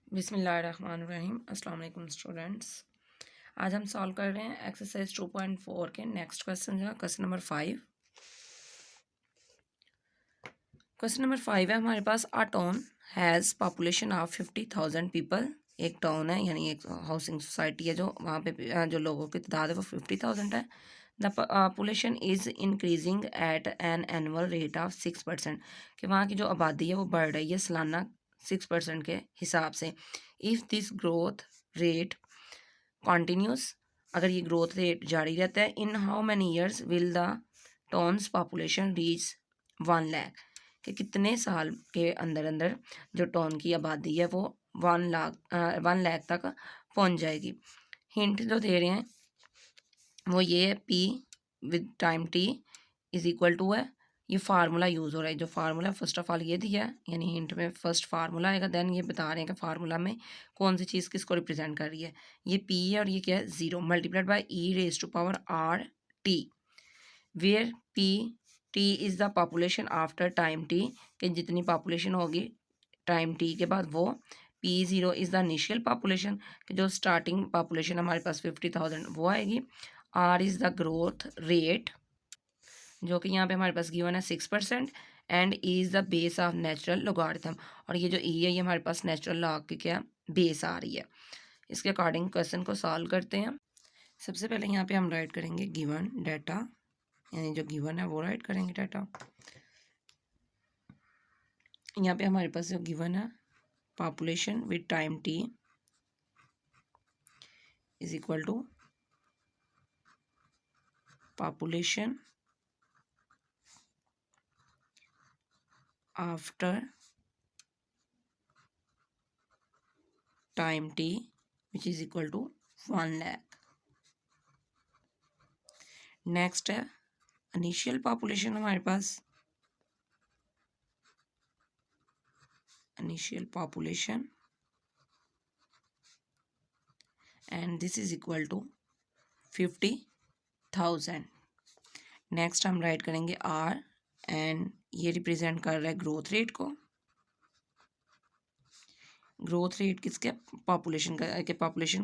बिस्मिल्लाहिर्रहमानिर्रहीम। अस्सलाम वालेकुम स्टूडेंट्स। आज हम सॉल्व कर रहे हैं एक्सरसाइज 2.4 के नेक्स्ट क्वेश्चन है क्वेश्चन नंबर 5। क्वेश्चन नंबर 5 है हमारे पास, a town has population of 50,000 people. एक टाउन है यानी एक हाउसिंग सोसाइटी है जो वहाँ पे जो लोगों की तादाद है वो 50,000 है। The population is increasing at an annual rate of 6%, कि वहाँ की जो आबादी है वो बढ़ रही है सालाना 6% के हिसाब से। If this growth rate continuous, अगर ये ग्रोथ रेट जारी रहता है, in how many years will the towns population reach 1 lakh, कि कितने साल के अंदर अंदर जो टाउन की आबादी है वो 1 लाख तक पहुंच जाएगी। हिंट जो दे रहे हैं वो ये है, P with time T is equal to है, ये फार्मूला यूज़ हो रहा है। जो फार्मूला फर्स्ट ऑफ ऑल ये दिया है, यानी हिंट में फर्स्ट फार्मूला आएगा, देन ये बता रहे हैं कि फार्मूला में कौन सी चीज़ किसको रिप्रेजेंट कर रही है। ये पी है और ये क्या है, 0 multiplied by E raise to power R T, where P T is the population after time T, कि जितनी पॉपुलेशन होगी टाइम टी के बाद वो। P0 is the initial population, कि जो स्टार्टिंग पॉपुलेशन हमारे पास 50,000 वो आएगी। R is the growth rate, जो कि यहाँ पे हमारे पास गिवन है 6%, and E is the base of natural logarithm, और ये जो E है ये हमारे पास नेचुरल लॉग की क्या बेस आ रही है। इसके अकॉर्डिंग क्वेश्चन को सॉल्व करते हैं। सबसे पहले यहाँ पे हम राइट करेंगे गिवन डाटा, यानी जो गिवन है वो राइट करेंगे डाटा। यहाँ पे हमारे पास जो गिवन है, population with time T is equal to population after time t which is equal to 1 lakh। Next है इनिशियल पॉपुलेशन, हमारे पास initial population and this is equal to 50,000। Next हम राइट करेंगे आर, एंड ये represent कर रहा है growth rate को। ग्रोथ रेट किसके, पॉपुलेशन का, पॉपुलेशन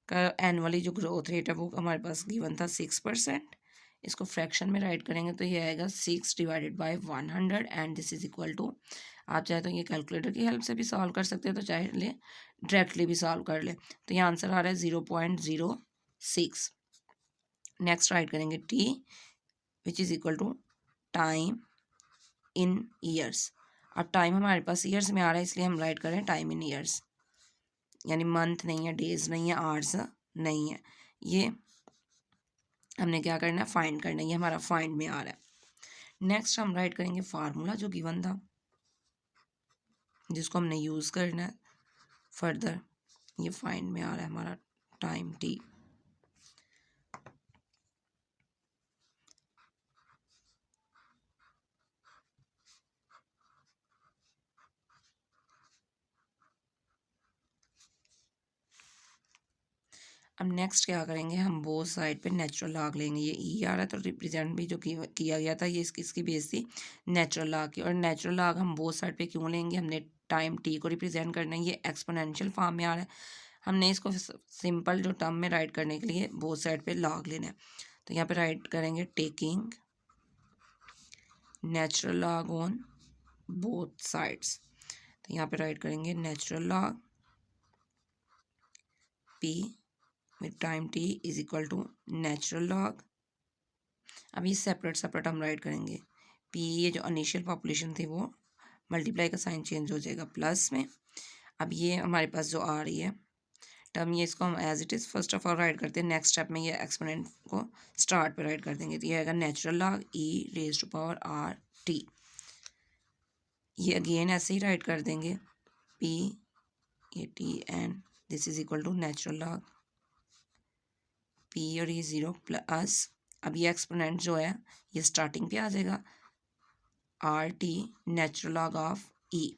का एनुअली जो ग्रोथ रेट है वो हमारे पास गिवन था 6%। इसको फ्रैक्शन में राइट करेंगे तो ये आएगा 6 divided by 100, and this is equal to, आप चाहे तो ये कैलकुलेटर की हेल्प से भी सॉल्व कर सकते हैं, तो चाहे ले डायरेक्टली भी सॉल्व कर ले। तो ये आंसर आ रहा है 0.06। नेक्स्ट राइट करेंगे T which is equal to time in years. अब टाइम हमारे पास ईयर्स में आ रहा है, इसलिए हम राइट करें टाइम इन ईयर्स, यानी मंथ नहीं है, डेज नहीं है, आवर्स नहीं है। ये हमने क्या करना है, फाइंड करना है, ये हमारा फाइंड में आ रहा है। नेक्स्ट हम राइट करेंगे फार्मूला जो गिवन था, जिसको हमने यूज़ करना है फर्दर। ये फाइंड में आ रहा है हमारा टाइम टी। अब नेक्स्ट क्या करेंगे, हम बोथ साइड पे नेचुरल लॉग लेंगे। ये ई आ रहा है तो रिप्रेजेंट भी जो किया गया था ये इसकी बेस थी नेचुरल लॉग की। और नेचुरल लॉग हम बोथ साइड पे क्यों लेंगे, हमने टाइम टी को रिप्रेजेंट करना है, ये एक्सपोनेंशियल फॉर्म में आ रहा है, हमने इसको सिंपल जो टर्म में राइट करने के लिए बोथ साइड पे लॉग लेना है। तो यहाँ पे राइट करेंगे taking natural log on both sides. तो यहाँ पे राइट करेंगे natural log P with time T is equal to natural log. अब ये सेपरेट सेपरेट हम राइट करेंगे। पी, ये जो इनिशियल पॉपुलेशन थी वो मल्टीप्लाई का साइन चेंज हो जाएगा प्लस में। अब ये हमारे पास जो आ रही है टर्म, ये इसको हम as it is first of all write करते हैं। नेक्स्ट स्टेप में ये एक्सपोनेंट को स्टार्ट पे राइट कर देंगे, तो ये आएगा natural log E raise to power R T. ये अगेन ऐसे ही राइट कर देंगे, पी ये T and this is equal to natural log P और ये 0 प्लस, अब ये एक्सपोनेंट जो है ये स्टार्टिंग पे आ जाएगा, R T natural log of e.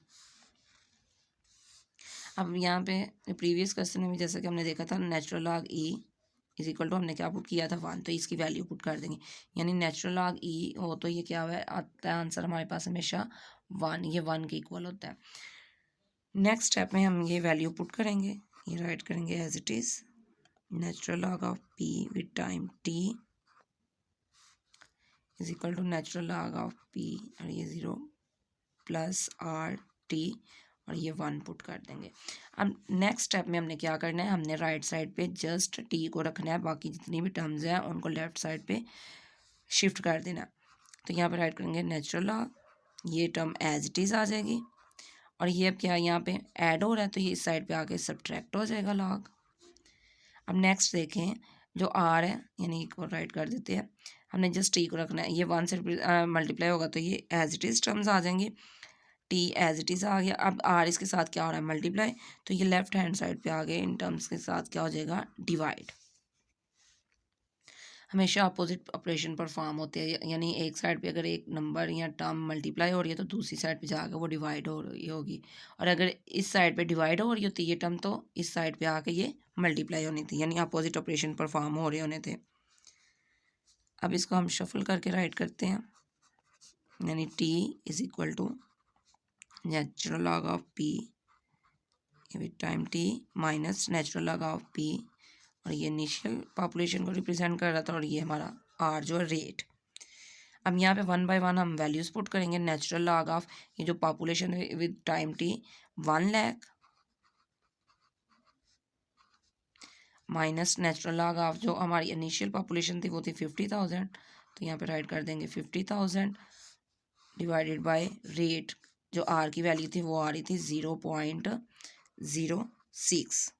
अब यहाँ पे प्रीवियस क्वेश्चन में भी जैसा कि हमने देखा था, natural log E is equal to हमने क्या पुट किया था 1, तो इसकी वैल्यू पुट कर देंगे, यानी नेचुरल लॉग ई हो तो ये क्या हुआ है, आता है आंसर हमारे पास हमेशा 1, ये 1 के इक्वल होता है। नेक्स्ट स्टेप में हम ये वैल्यू पुट करेंगे, ये राइट करेंगे as it is natural log of p with time t is equal to natural log of p और ये 0 प्लस आर टी और ये 1 पुट कर देंगे। अब नेक्स्ट स्टेप में हमने क्या करना है, हमने राइट साइड पे जस्ट t को रखना है, बाकी जितनी भी टर्म्स हैं उनको लेफ्ट साइड पे शिफ्ट कर देना। तो यहाँ पे राइट करेंगे नेचुरल लॉग, ये टर्म एज इट इज़ आ जाएगी और ये अब क्या यहाँ पे ऐड हो रहा है तो ये इस साइड पे आके सब्ट्रैक्ट हो जाएगा लॉग। अब नेक्स्ट देखें जो आर है यानी को राइट कर देते हैं, हमने जस्ट टी को रखना है, ये 1 से मल्टीप्लाई होगा तो ये एज इट इज़ टर्म्स आ जाएंगी, टी एज इट इज़ आ गया। अब आर इसके साथ क्या हो रहा है मल्टीप्लाई, तो ये लेफ्ट हैंड साइड पे आ गए, इन टर्म्स के साथ क्या हो जाएगा डिवाइड। हमेशा अपोजिट ऑपरेशन परफॉर्म होते हैं, यानी एक साइड पे अगर एक नंबर या टर्म मल्टीप्लाई हो रही है तो दूसरी साइड पे जाकर वो डिवाइड हो रही होगी, और अगर इस साइड पे डिवाइड हो रही होती है ये टर्म तो इस साइड पे आके ये मल्टीप्लाई होनी थी, यानी अपोजिट ऑपरेशन परफॉर्म हो रहे होने थे। अब इसको हम शफल करके राइट करते हैं, यानी t is equal to natural log of p with time t minus natural log of p, और ये इनिशियल पॉपुलेशन को रिप्रेजेंट कर रहा था और ये हमारा r जो है रेट। अब यहाँ पे 1 बाय 1 हम वैल्यूज पुट करेंगे, नेचुरल लॉग ऑफ ये जो पॉपुलेशन है with time t 1 lakh minus natural log of जो हमारी इनिशियल पॉपुलेशन थी वो थी 50,000, तो यहाँ पे राइट कर देंगे 50,000 डिवाइडेड बाय रेट, जो आर की वैल्यू थी वो आ रही थी 0.06।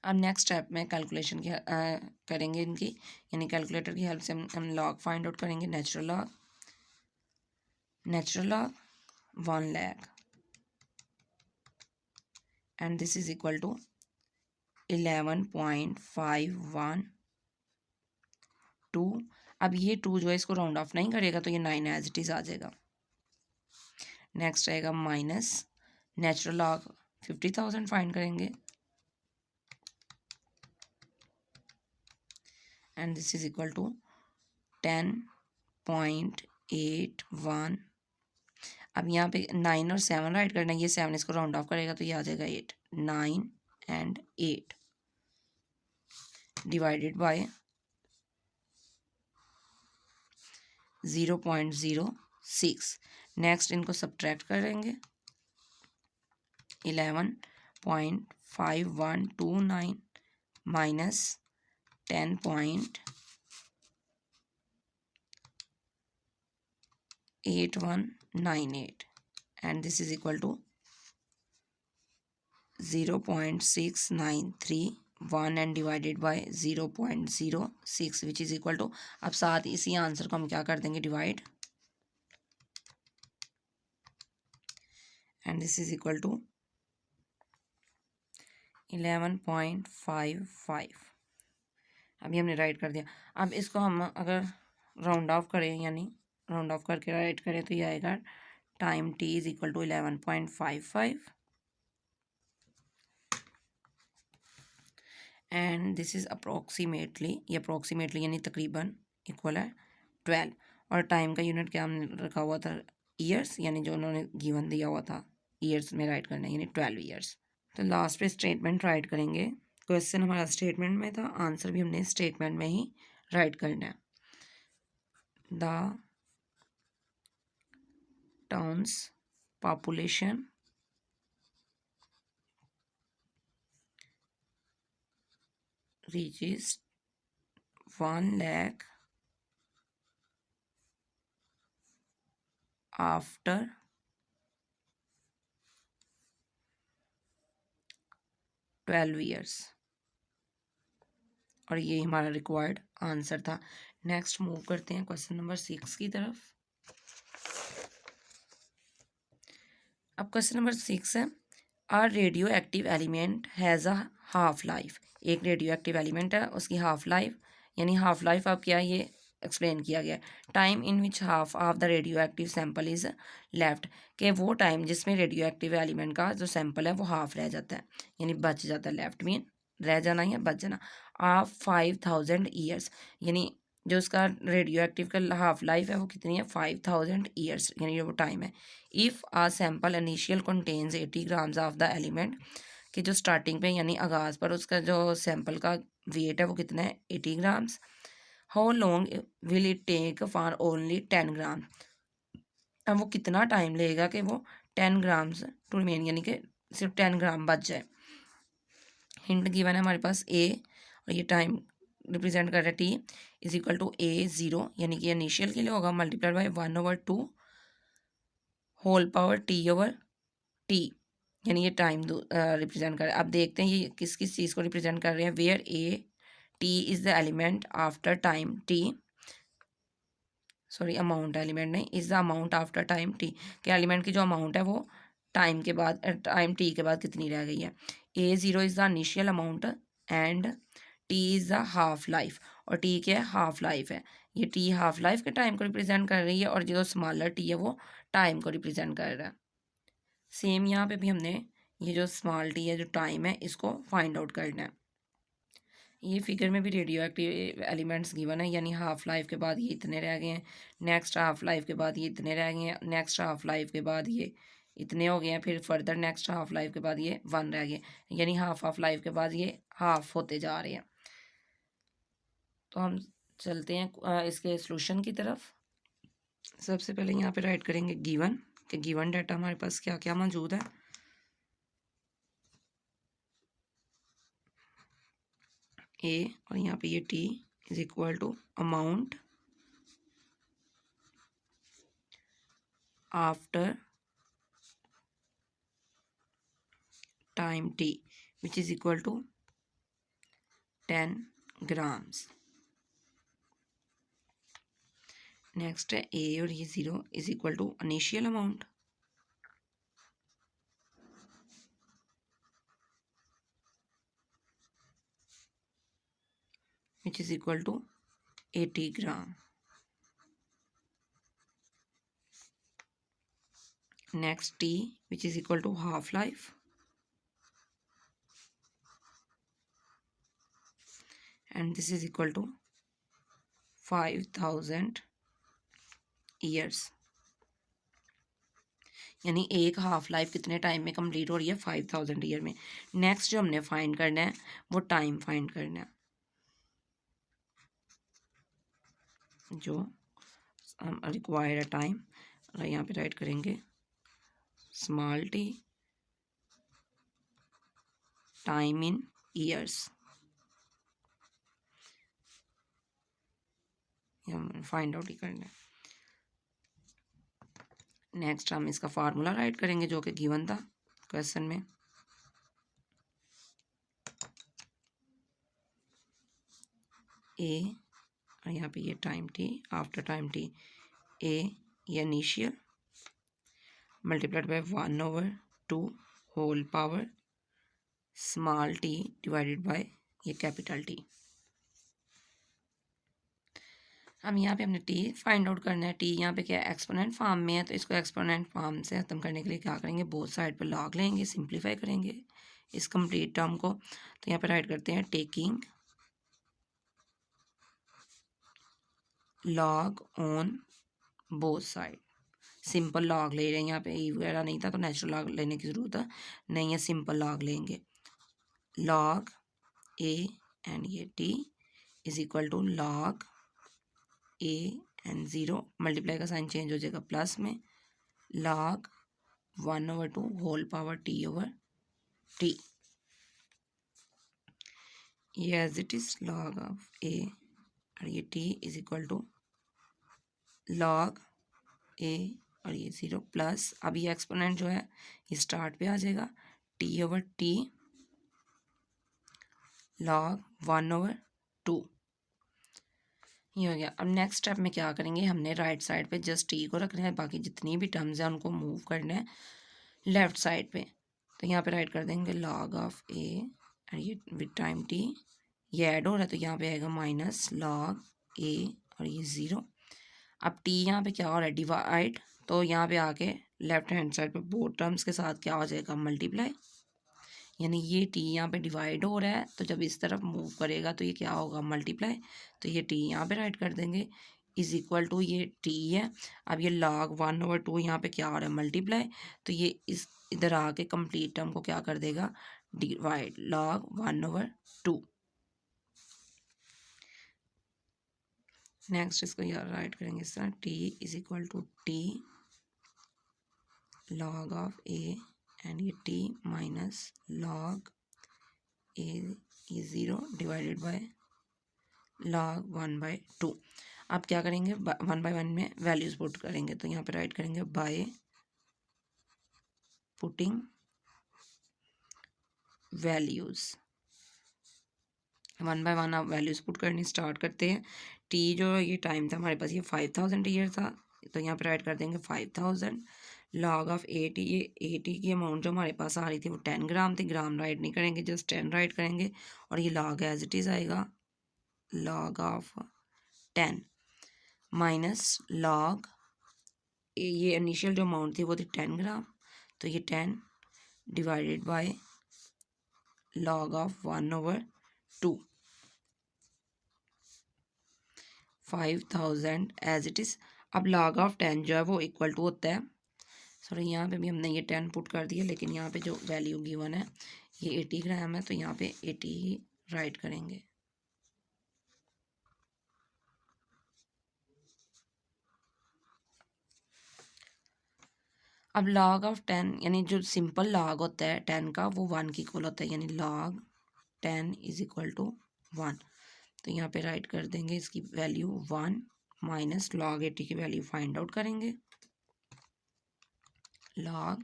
अब नेक्स्ट स्टेप में कैलकुलेशन की करेंगे इनकी, यानी कैलकुलेटर की हेल्प से हम लॉग फाइंड आउट करेंगे। Natural log 1 lakh and this is equal to 11.512। अब ये 2 जो है इसको राउंड ऑफ नहीं करेगा तो ये 9 एज इट इज़ आ जाएगा। नेक्स्ट आएगा माइनस नेचुरल लॉग 50,000 फाइंड करेंगे and this is equal to 10.81। अब यहाँ पे 9 और 7 राइट करना है, ये 7 इसको राउंड ऑफ करेगा तो ये आ जाएगा 8, 9 एंड 8 डिवाइडेड बाय 0.06। नेक्स्ट इनको सब्ट्रैक्ट करेंगे, 11.5129 minus 10.8198 and this is equal to 0.6931 and divided by 0.06 which is equal to, अब साथ इसी आंसर को हम क्या कर देंगे divide, and this is equal to 11.55। अभी हमने राइट कर दिया। अब इसको हम अगर राउंड ऑफ करें, यानी राउंड ऑफ करके राइट करें तो ये आएगा time t is equal to 11.55 and this is approximately, ये अप्रोक्सीमेटली यानी तकरीबन इक्वल है 12, और टाइम का यूनिट क्या हमने रखा हुआ था ईयर्स, यानी जो उन्होंने गिवन दिया हुआ था ईयर्स में राइट करना है, यानी 12 ईयर्स। तो लास्ट पे स्टेटमेंट राइट करेंगे, क्वेश्चन हमारा स्टेटमेंट में था, आंसर भी हमने स्टेटमेंट में ही राइट करना है। The towns population reaches 1 lakh after 12 years, और ये हमारा रिक्वायर्ड आंसर था। नेक्स्ट मूव करते हैं क्वेश्चन नंबर 6 की तरफ। अब क्वेश्चन नंबर 6 है, a radio active element has a half life. एक रेडियो एक्टिव एलिमेंट है, उसकी हाफ लाइफ, यानी हाफ लाइफ अब क्या है ये एक्सप्लेन किया गया। Time in which half of the radio active sample is left, कि वो टाइम जिसमें रेडियो एक्टिव एलिमेंट का जो सैम्पल है वो हाफ रह जाता है, यानी बच जाता है। लेफ्ट मीन रह जाना या बच जाना। ऑफ 5,000 ईयर्स, यानी जो उसका रेडियो एक्टिव का हाफ लाइफ है वो कितनी है 5000 ईयर्स, यानी वो टाइम है। If a sample initial contains 80 grams of the element, कि जो स्टार्टिंग पे यानी आगाज़ पर उसका जो सैम्पल का वेट है वो कितना है 80 grams. How long will it take for only 10 gram, अब वो कितना टाइम लेगा कि वो 10 ग्राम्स टू रिमेन, यानी कि सिर्फ 10 ग्राम बच जाए। हिंट गिवन है हमारे पास ए, और ये टाइम रिप्रेजेंट कर रहा है T is equal to A 0, यानी कि इनिशियल के लिए होगा multiplied by 1/2 whole power T over T, यानी ये टाइम रिप्रेजेंट कर रहा है। अब देखते हैं ये किस किस चीज़ को रिप्रेजेंट कर रहे हैं। Where A T is the element after time T, sorry amount element नहीं, is the amount after time T, के एलिमेंट की जो अमाउंट है वो टाइम के बाद टाइम टी के बाद कितनी रह गई है। ए 0 is the initial amount and T is the half life, और टी क्या है हाफ लाइफ है। ये टी हाफ लाइफ के टाइम को रिप्रेजेंट कर रही है, और जो स्मॉलर टी है वो टाइम को रिप्रेजेंट कर रहा है। सेम यहाँ पे भी हमने ये जो स्मॉल टी है जो टाइम है इसको फाइंड आउट करना है। ये फिगर में भी रेडियो एक्टिव एलिमेंट्स गिवन है, यानी हाफ लाइफ के बाद ये इतने रह गए हैं, नेक्स्ट हाफ लाइफ के बाद ये इतने रह गए हैं, नेक्स्ट हाफ लाइफ के बाद ये इतने हो गए हैं, फिर फर्दर नेक्स्ट हाफ लाइफ के बाद ये 1 रह गए, यानी हाफ लाइफ के बाद ये हाफ होते जा रहे हैं। तो हम चलते हैं इसके सोल्यूशन की तरफ। सबसे पहले यहाँ पे राइट करेंगे गिवन, कि गिवन डाटा हमारे पास क्या क्या मौजूद है। ए और यहाँ पे ये T is equal to amount after time t which is equal to 10 grams। Next है a और ये 0 is equal to initial amount, which is equal to 80 gram. Next t which is equal to half life, and this is equal to 5000 years, यानी एक half life कितने time में complete हो रही है 5000 ईयर में। नेक्स्ट जो हमने फाइंड करना है वो टाइम फाइंड करना है, जो हम रिक्वायर्ड है टाइम, और यहाँ पे राइट करेंगे small T time in years, हम फाइंड आउट ही करना है। नेक्स्ट हम इसका फार्मूला राइट करेंगे जो कि गिवन था क्वेश्चन में। ए और यहाँ पे ये time T after time T, A ये initial multiplied by 1/2 whole power small T divided by ये कैपिटल टी। हम यहाँ पे हमने टी फाइंड आउट करना है। टी यहाँ पे क्या एक्सपोनेंट फॉर्म में है, तो इसको एक्सपोनेंट फॉर्म से ख़त्म करने के लिए क्या करेंगे, बोथ साइड पर लॉग लेंगे, सिंप्लीफाई करेंगे इस कंप्लीट टर्म को। तो यहाँ पे राइट करते हैं taking log on both side, simple log ले रहे हैं, यहाँ पे ई वगैरह नहीं था तो नेचुरल लॉग लेने की ज़रूरत नहीं है, सिंपल लॉग लेंगे। लॉग ए एंड ये T is equal to log A and 0, multiply का साइन चेंज हो जाएगा प्लस में, log 1/2 whole power T over T, ये as it is log of A और ये T is equal to log A और ये 0 प्लस, अब ये एक्सपोनेंट जो है ये स्टार्ट पे आ जाएगा, टी ओवर टी लॉग 1/2, ये हो गया। अब नेक्स्ट स्टेप में क्या करेंगे, हमने राइट साइड पे जस्ट टी को रखना है, बाकी जितनी भी टर्म्स हैं उनको मूव करना है लेफ्ट साइड पे। तो यहाँ पे राइट कर देंगे लॉग ऑफ ए और ये विद टाइम टी, ये ऐड हो रहा है तो यहाँ पे आएगा माइनस लॉग ए और ये 0। अब टी यहाँ पे क्या हो रहा है डिवाइड, तो यहाँ पे आके लेफ्ट हैंड साइड पे बोथ टर्म्स के साथ क्या हो जाएगा मल्टीप्लाई, यानी ये टी यहाँ पे डिवाइड हो रहा है, तो जब इस तरफ मूव करेगा तो ये क्या होगा, मल्टीप्लाई। तो ये टी यहाँ पे राइट कर देंगे, इज इक्वल टू ये टी है। अब ये log 1/2 यहाँ पे क्या हो रहा है, मल्टीप्लाई। तो ये इस इधर आके कंप्लीट टर्म को क्या कर देगा, डिवाइड, log 1/2। नेक्स्ट इसको यार राइट करेंगे इस तरह, T is equal to T log of A, and ये टी माइनस log ए ये 0 डिवाइडेड बाय log 1/2। अब क्या करेंगे, 1/1 में वैल्यूज पुट करेंगे, तो यहाँ पे राइट करेंगे बाय पुटिंग वैल्यूज। 1/1 आप वैल्यूज पुट करनी स्टार्ट करते हैं। टी जो ये टाइम था हमारे पास, ये 5000 ईयर था, तो यहाँ पे राइट कर देंगे 5000 log ऑफ ए टी। ये ए टी की अमाउंट जो हमारे पास आ रही थी वो 10 ग्राम थी, ग्राम राइट नहीं करेंगे, जस्ट 10 राइट करेंगे, और ये log एज इट इज़ आएगा, log ऑफ 10 माइनस log ये इनिशियल जो अमाउंट थी वो थी 10 ग्राम, तो ये 10 divided by log of 1/2, 5000 as it is. अब log ऑफ 10 जो है वो इक्वल टू होता है, सॉरी यहाँ पे भी हमने ये 10 पुट कर दिया, लेकिन यहाँ पे जो वैल्यू गिवन है ये 80 ग्राम है, तो यहाँ पे 80 ही राइट करेंगे। अब log ऑफ 10 यानी जो सिंपल log होता है 10 का वो 1 की इक्वल होता है, यानी log 10 इज इक्वल टू 1। तो यहाँ पे राइट कर देंगे इसकी वैल्यू 1 माइनस log 80 की वैल्यू फाइंड आउट करेंगे, log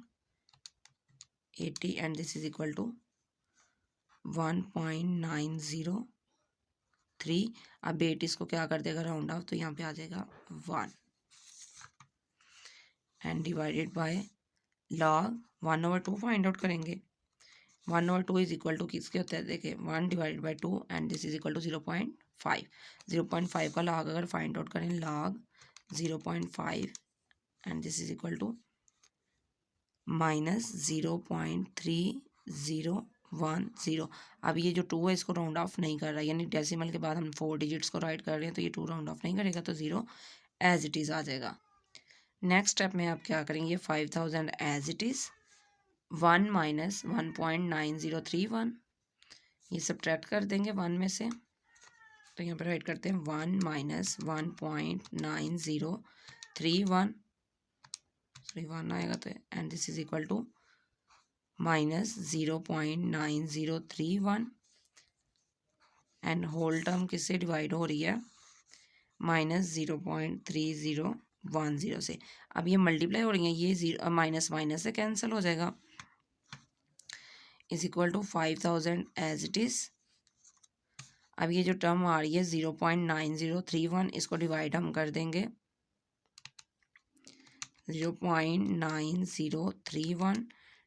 80 and this is equal to 1.903। अब 80 इसको क्या कर देगा, राउंड ऑफ, तो यहाँ पे आ जाएगा 1 and divided by log 1/2 find out करेंगे। 1/2 इज इक्वल टू किसके होता है, देखिए 1 divided by 2 and this is equal to 0.5। 0.5 का log अगर फाइंड आउट करें, log 0.5 and this is equal to minus 0.3010। अब ये जो 2 है इसको राउंड ऑफ नहीं कर रहा, यानी डेसिमल के बाद हम 4 डिजिट्स को राइट कर रहे हैं, तो ये 2 राउंड ऑफ नहीं करेगा, तो 0 एज इट इज़ आ जाएगा। नेक्स्ट स्टेप में आप क्या करेंगे, 5000 एज इट इज़ 1 माइनस 1.9031, ये सब्ट्रैक्ट कर देंगे 1 में से, तो यहाँ पर राइट करते हैं 1 माइनस 1.9031, सॉरी 1 आएगा, तो and this is equal to minus 0.9031 and whole term किससे डिवाइड हो रही है, माइनस 0.3010 से। अब ये मल्टीप्लाई हो रही है, ये 0 माइनस माइनस से कैंसिल हो जाएगा, is equal to 5000 as it is. अब ये जो टर्म आ रही है 0.9031, इसको डिवाइड हम कर देंगे 0.9031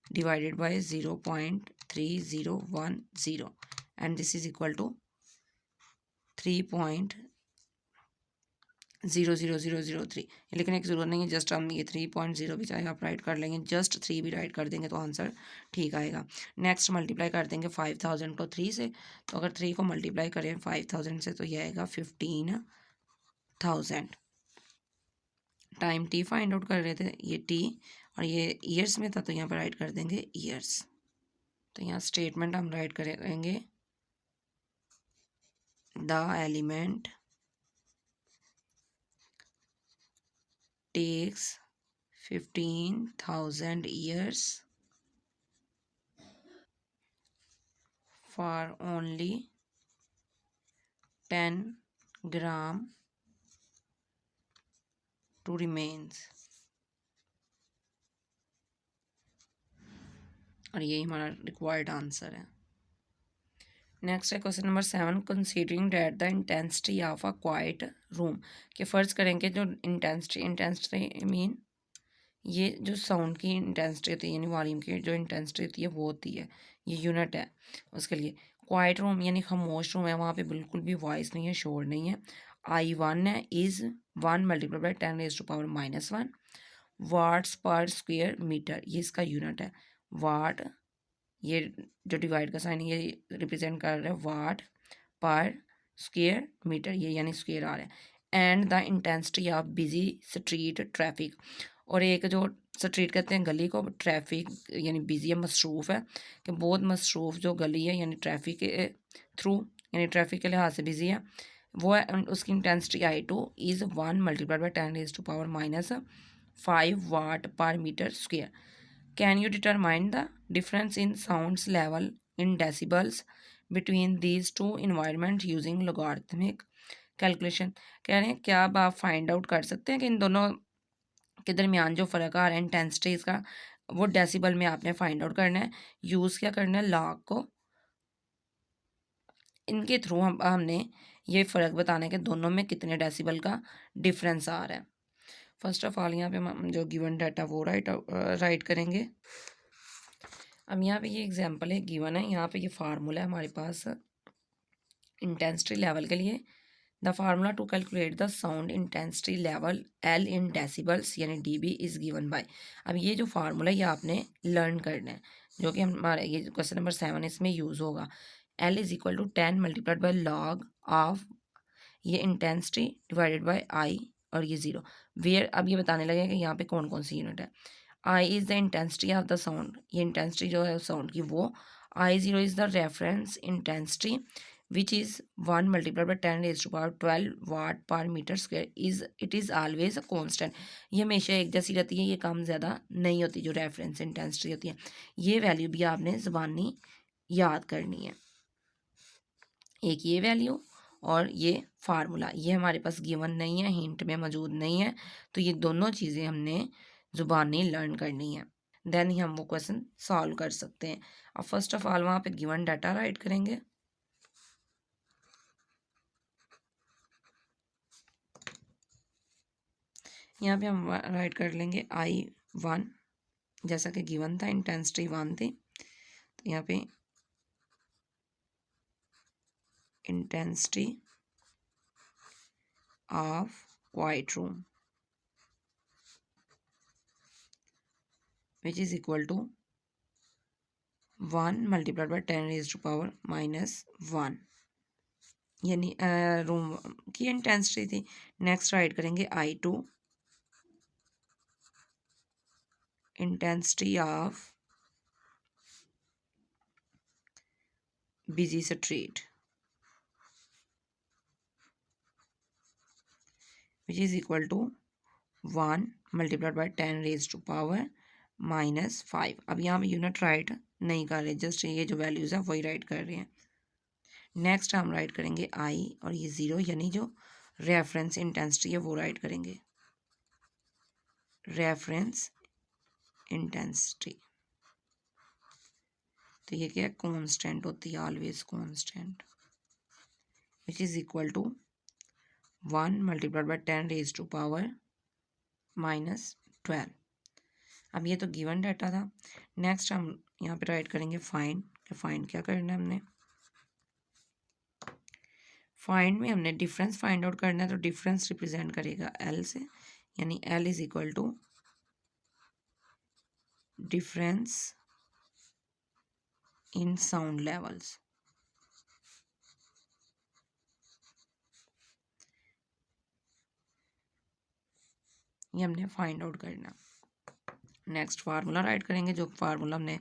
divided by 0.3010 and this is equal to 3.00003। लेकिन एक ज़रूरत नहीं है, जस्ट हम ये 3.0 भी चाहे आप राइट कर लेंगे, जस्ट 3 भी राइट कर देंगे तो आंसर ठीक आएगा। नेक्स्ट मल्टीप्लाई कर देंगे 5000 को 3 से, तो अगर 3 को मल्टीप्लाई करें 5000 से तो ये आएगा 15000। टाइम टी फाइंड आउट कर रहे थे, ये टी और ये ईयर्स में था, तो यहाँ पर राइट कर देंगे ईयर्स। तो यहाँ स्टेटमेंट हम राइट करेंगे, the element takes 15,000 years for only 10 gram to remains। और यही हमारा रिक्वायर्ड आंसर है। नेक्स्ट है question number 7, considering that the intensity of a quiet room, कि फ़र्ज़ करेंगे जो इंटेंसिटी मीन ये जो साउंड की इंटेंसिटी होती है, यानी वॉल्यूम की जो इंटेंसिटी होती है वो होती है, ये यूनिट है उसके लिए। क्वाइट रूम यानी खामोश रूम है, वहाँ पे बिल्कुल भी वॉइस नहीं है, शोर नहीं है। I1 है इज़ 1 मल्टीप्लाई बाई 10⁻⁻⁻1 वाट्स पर स्क्वेयर मीटर, ये इसका यूनिट है, वाट ये जो डिवाइड का साइन ये रिप्रेजेंट कर रहा है वाट पर स्क्वायर मीटर, ये यानी स्क्वायर आ रहा है। And the intensity of busy street traffic, और एक जो स्ट्रीट कहते हैं गली को, ट्रैफिक यानी बिजी है, मसरूफ़ है, कि बहुत मसरूफ़ जो गली है यानी ट्रैफिक के थ्रू यानी ट्रैफिक के लिहाज से बिजी है वो है, उसकी intensity I2 is 1 multiplied by 10⁻⁵ watt per metre square. Can you determine the difference in sounds level in decibels between these two environment using logarithmic calculation. कह रहे हैं क्या अब आप फाइंड आउट कर सकते हैं कि इन दोनों के दरमियान जो फ़र्क आ रहा है इंटेंसिटीज़ का, वो डेसिबल में आपने फाइंड आउट करना है। यूज़ क्या करना है, लॉग को, इनके थ्रू हमने ये फ़र्क बताना है कि दोनों में कितने डेसिबल का डिफरेंस आ रहा है। फर्स्ट ऑफ ऑल यहाँ पे हम जो गिवन डाटा वो राइट करेंगे। अब यहाँ पे ये एग्जांपल है गिवन है, यहाँ पे ये फार्मूला है हमारे पास इंटेंसिटी लेवल के लिए। The formula to calculate the sound intensity level L in decibels यानी dB इज़ गिवन बाय। अब ये जो फार्मूला ये आपने लर्न करना है, जो कि हमारे ये क्वेश्चन नंबर 7 इसमें यूज़ होगा। L is equal to 10 multiplied by log of ये इंटेंसिटी डिवाइडेड बाय I और ये 0 वेयर। अब ये बताने लगे कि यहाँ पे कौन कौन सी यूनिट है। I is the intensity of the sound, ये इंटेंसिटी जो है साउंड की वो। I0 is the reference intensity which is 1 multiplied by 10⁻12 watt per metre square is it is always a constant. ये हमेशा एक जैसी रहती है, ये कम ज़्यादा नहीं होती। जो रेफरेंस इंटेंसिटी होती है ये वैल्यू भी आपने ज़बानी याद करनी है, एक ये वैल्यू और ये फार्मूला। ये हमारे पास गिवन नहीं है, हिंट में मौजूद नहीं है, तो ये दोनों चीज़ें हमने ज़ुबानी लर्न करनी है, देन ही हम वो क्वेश्चन सॉल्व कर सकते हैं। अब फर्स्ट ऑफ ऑल वहाँ पे गिवन डाटा राइट करेंगे। यहाँ पे हम राइट कर लेंगे I1 जैसा कि गिवन था, इंटेंसिटी 1 थी, तो यहाँ पे intensity of quiet room which is equal to 1 multiplied by 10⁻⁻1 यानी रूम की इंटेंसिटी थी। नेक्स्ट राइट करेंगे I2 intensity of busy street which is equal to 1 multiplied by 10⁻⁻5। अब यहाँ पे यूनिट राइट नहीं कर रहे, जस्ट ये जो वैल्यूज़ है वही राइट कर रहे हैं। नेक्स्ट हम राइट करेंगे I और ये 0 यानी जो रेफरेंस इंटेंसिटी है वो राइट करेंगे, रेफरेंस इंटेंसिटी। तो ये क्या है, कांस्टेंट होती है, always constant, which is equal to 1 multiplied by 10⁻⁻12। अब ये तो गिवन डाटा था। नेक्स्ट हम यहाँ पे राइट करेंगे फाइंड। फाइंड क्या करना है हमने, फाइंड में हमने डिफरेंस फाइंड आउट करना है, तो डिफरेंस रिप्रेजेंट करेगा L से, यानी L is equal to difference in sound levels. ये हमने फाइंड आउट करना। नेक्स्ट फार्मूला राइट करेंगे, जो फार्मूला हमने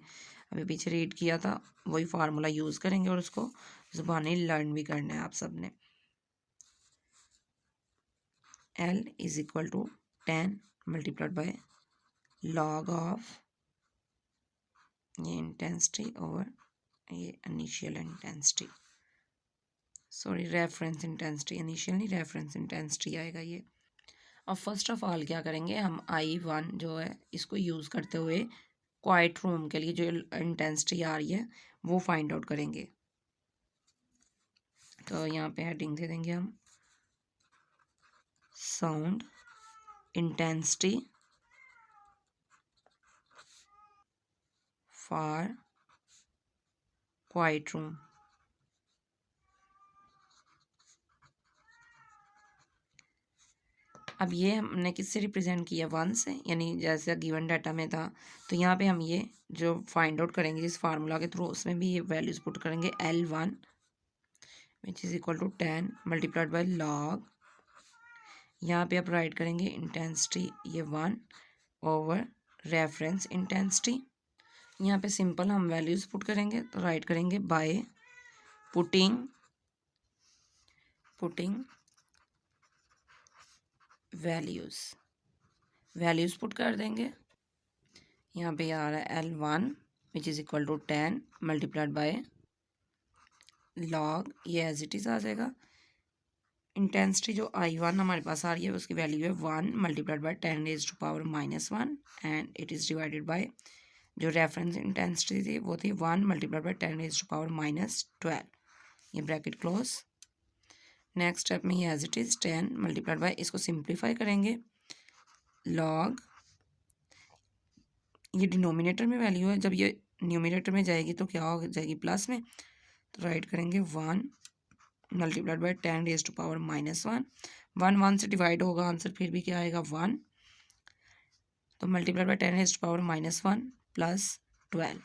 अभी पीछे रीड किया था वही फार्मूला यूज़ करेंगे और उसको ज़ुबानी लर्न भी करना है आप सब ने। L is equal to 10 multiplied by log of ये इंटेंसिटी और ये initial intensity, sorry reference intensity, initial नहीं रेफरेंस इंटेंसिटी आएगा ये। अब फर्स्ट ऑफ ऑल क्या करेंगे, हम I1 जो है इसको यूज़ करते हुए क्वाइट रूम के लिए जो इंटेंसिटी आ रही है वो फाइंड आउट करेंगे। तो यहाँ पे हेडिंग दे देंगे हम sound intensity for quiet room. अब ये हमने किससे रिप्रेजेंट किया, 1 से, यानी जैसे गिवन डाटा में था। तो यहाँ पे हम ये जो फाइंड आउट करेंगे जिस फार्मूला के थ्रू, उसमें भी ये वैल्यूज पुट करेंगे। L1 which is equal to 10 multiplied by log, यहाँ पे आप राइट करेंगे इंटेंसिटी ये 1 ओवर रेफरेंस इंटेंसिटी। यहाँ पे सिंपल हम वैल्यूज पुट करेंगे, तो राइट करेंगे बाय पुटिंग वैल्यूज पुट कर देंगे। यहाँ पे आ रहा है L1 which is equal to 10 multiplied by log, ये एज इट इज़ आ जाएगा। इंटेंसिटी जो I1 हमारे पास आ रही है उसकी वैल्यू है 1 multiplied by 10 raise to power -1 and it is divided by जो रेफरेंस इंटेंसिटी थी वो थी 1 multiplied by 10 raise to power -12, ये ब्रैकेट क्लोज। नेक्स्ट स्टेप में ये as it is 10 multiplied by, इसको सिंप्लीफाई करेंगे, लॉग, ये डिनोमिनेटर में वैल्यू है, जब ये न्यूमिनेटर में जाएगी तो क्या हो जाएगी, प्लस में। तो राइट करेंगे 1 multiplied by 10 raise to power -1, 1 से डिवाइड होगा, आंसर फिर भी क्या आएगा 1, तो multiplied by 10 raise to power -1 plus 12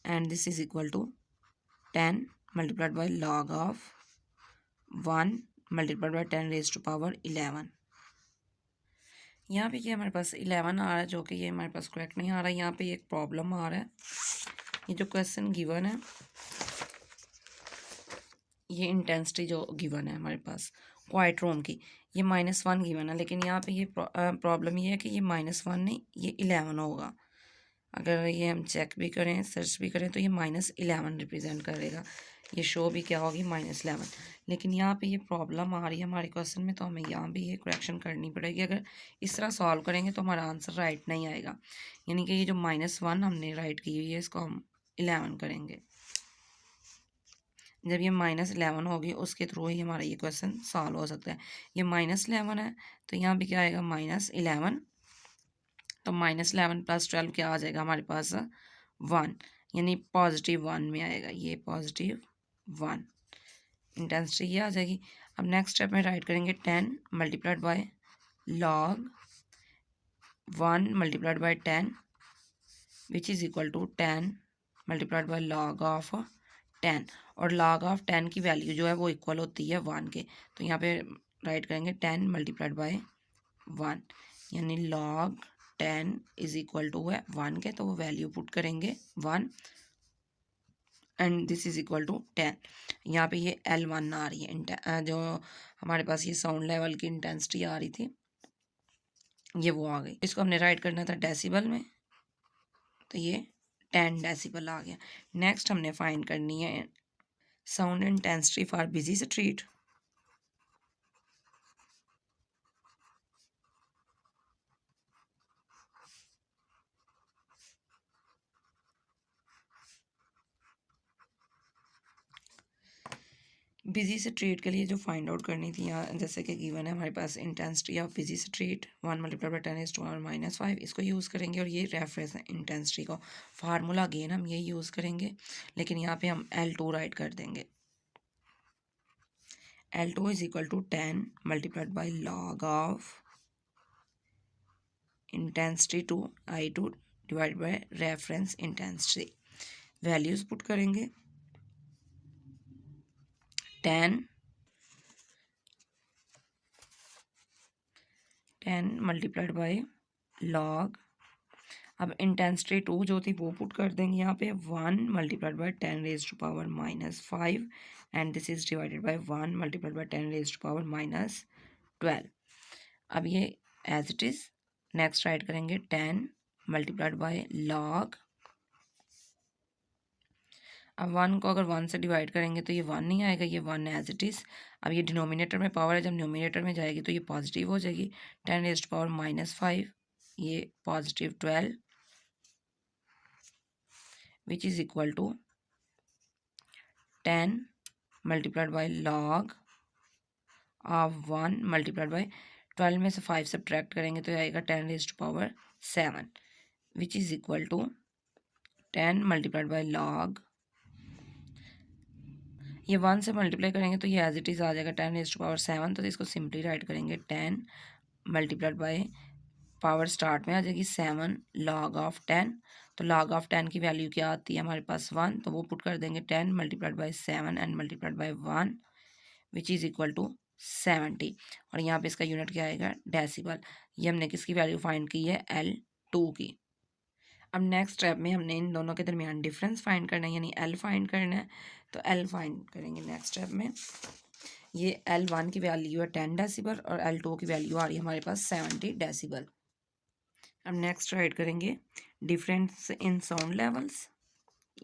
and this is equal to 10 multiplied by log of 1 multiplied by 10 raise to power 11। यहाँ पे ये हमारे पास 11 आ रहा है, जो कि ये हमारे पास करेक्ट नहीं आ रहा है। यहाँ पे एक प्रॉब्लम आ रहा है, ये जो क्वेश्चन गिवन है, ये इंटेंसिटी जो गिवन है हमारे पास क्वाइट रूम की, ये -1 गिवन है, लेकिन यहाँ पे ये प्रॉब्लम ये है कि ये -1 नहीं, ये 11 होगा। अगर ये हम चेक भी करें, सर्च भी करें, तो ये -11 रिप्रेजेंट करेगा, ये शो भी क्या होगी -11। लेकिन यहाँ पे ये प्रॉब्लम आ रही है हमारे क्वेश्चन में, तो हमें यहाँ भी ये करेक्शन करनी पड़ेगी। अगर इस तरह सॉल्व करेंगे तो हमारा आंसर राइट नहीं आएगा, यानी कि ये जो -1 हमने राइट की हुई है इसको हम 11 करेंगे। जब ये -11 होगी उसके थ्रू ही हमारा ये क्वेश्चन सॉल्व हो सकता है। ये -11 है तो यहाँ भी क्या आएगा -11, तो -11 प्लस 12 क्या आ जाएगा हमारे पास 1, यानी +1 में आएगा, ये +1 इंटेंसिटी ये आ जाएगी। अब नेक्स्ट स्टेप में राइट करेंगे 10 multiplied by log 1 multiplied by 10 which is equal to 10 multiplied by log of 10, और log ऑफ 10 की वैल्यू जो है वो इक्वल होती है 1 के। तो यहाँ पे राइट करेंगे 10 मल्टीप्लाइड बाय 1, यानी log 10 इज इक्वल टू है 1 के, तो वो वैल्यू पुट करेंगे 1 and this is equal to 10। यहाँ पे ये L1 आ रही है, जो हमारे पास ये साउंड लेवल की इंटेंसिटी आ रही थी, ये वो आ गई। इसको हमने राइट करना था डेसिबल में, तो ये 10 डेसिबल आ गया। नेक्स्ट हमने फाइंड करनी है sound intensity for busy street. Busy street के लिए जो फाइंड आउट करनी थी, यहाँ जैसे कि गिवन है हमारे पास intensity of busy street 1 multiplied by 10 to power -5, इसको यूज़ करेंगे, और ये रेफरेंस इंटेंसिटी को फार्मूला अगेन हम ये यूज़ करेंगे, लेकिन यहाँ पे हम L2 राइट कर देंगे। L2 is equal to 10 multiplied by log of intensity two I2 divide by reference intensity. Values put करेंगे 10 मल्टीप्लाइड बाय लॉग, अब इंटेंसिटी 2 जो थी वो पुट कर देंगे यहाँ पे 1 multiplied by 10 raise to power -5 and this is divided by 1 multiplied by 10 raise to power -12। अब ये as it is next write करेंगे 10 मल्टीप्लाइड बाय लॉग, अब 1 को अगर 1 से डिवाइड करेंगे तो ये 1 नहीं आएगा, ये 1 एज इट इज़। अब ये डिनोमिनेटर में पावर है, जब न्यूमिनेटर में जाएगी तो ये पॉजिटिव हो जाएगी, 10 रेज टू पावर -5, ये +12 which is equal to 10 multiplied by log of 1 multiplied by 12 में से 5 सब्ट्रैक्ट करेंगे तो आएगा 10 raise to power 7 which is equal to 10 multiplied by log, ये 1 से मल्टीप्लाई करेंगे तो ये एज इट इज़ आ जाएगा 10⁻⁷ तो इसको सिंपली राइट करेंगे 10 मल्टीप्लाइड बाय पावर स्टार्ट में आ जाएगी 7 log ऑफ 10। तो log ऑफ 10 की वैल्यू क्या आती है हमारे पास 1, तो वो पुट कर देंगे 10 multiplied by 7 and multiplied by 1 which is equal to 70। और यहाँ पे इसका यूनिट क्या आएगा डेसिबल। ये हमने किसकी वैल्यू फाइंड की है L2 की। अब नेक्स्ट स्टेप में हमने इन दोनों के दरमियान डिफरेंस फाइंड करना है यानी L फाइंड करना है। तो L फाइंड करेंगे नेक्स्ट स्टेप में। ये L1 की वैल्यू है 10 डेसिबल और L2 की वैल्यू आ रही है हमारे पास 70 डेसिबल। अब नेक्स्ट राइट करेंगे डिफरेंस इन साउंड लेवल्स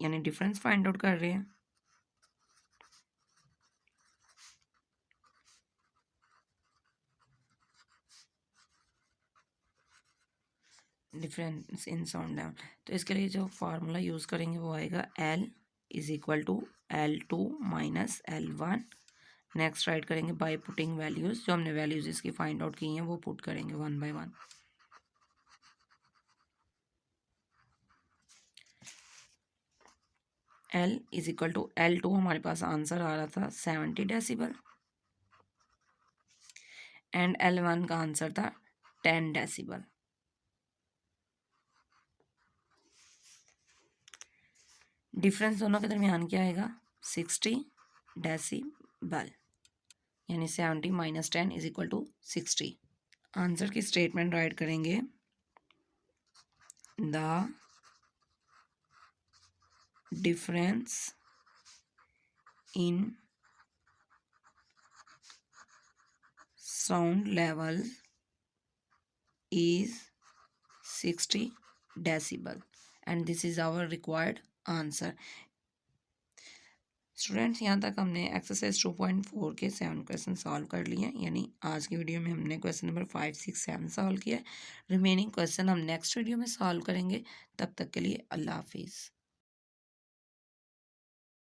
यानी डिफरेंस फाइंड आउट कर रहे हैं। डिफरेंस इन साउंड लेवल, तो इसके लिए जो फार्मूला यूज़ करेंगे वो आएगा L is equal to L2 minus L1। Next write करेंगे बाय पुटिंग वैल्यूज़, जो हमने वैल्यूज़ इसकी फाइंड आउट की हैं वो पुट करेंगे 1 by 1। L is equal to L2 हमारे पास आंसर आ रहा था 70 डेसिबल एंड L1 का आंसर था 10 डेसिबल। डिफरेंस दोनों के दरमियान क्या आएगा 60 डेसिबल यानी 70 minus 10 is equal to 60। Answer की स्टेटमेंट राइट करेंगे the difference in sound level is 60 decibel and this is our required answer। स्टूडेंट्स यहाँ तक हमने एक्सरसाइज 2.4 के 7 क्वेश्चन सॉल्व कर लिए हैं, यानी आज की वीडियो में हमने क्वेश्चन नंबर 5, 6, 7 सॉल्व किया है। रिमेनिंग क्वेश्चन हम नेक्स्ट वीडियो में सॉल्व करेंगे। तब तक के लिए अल्लाह हाफिज़।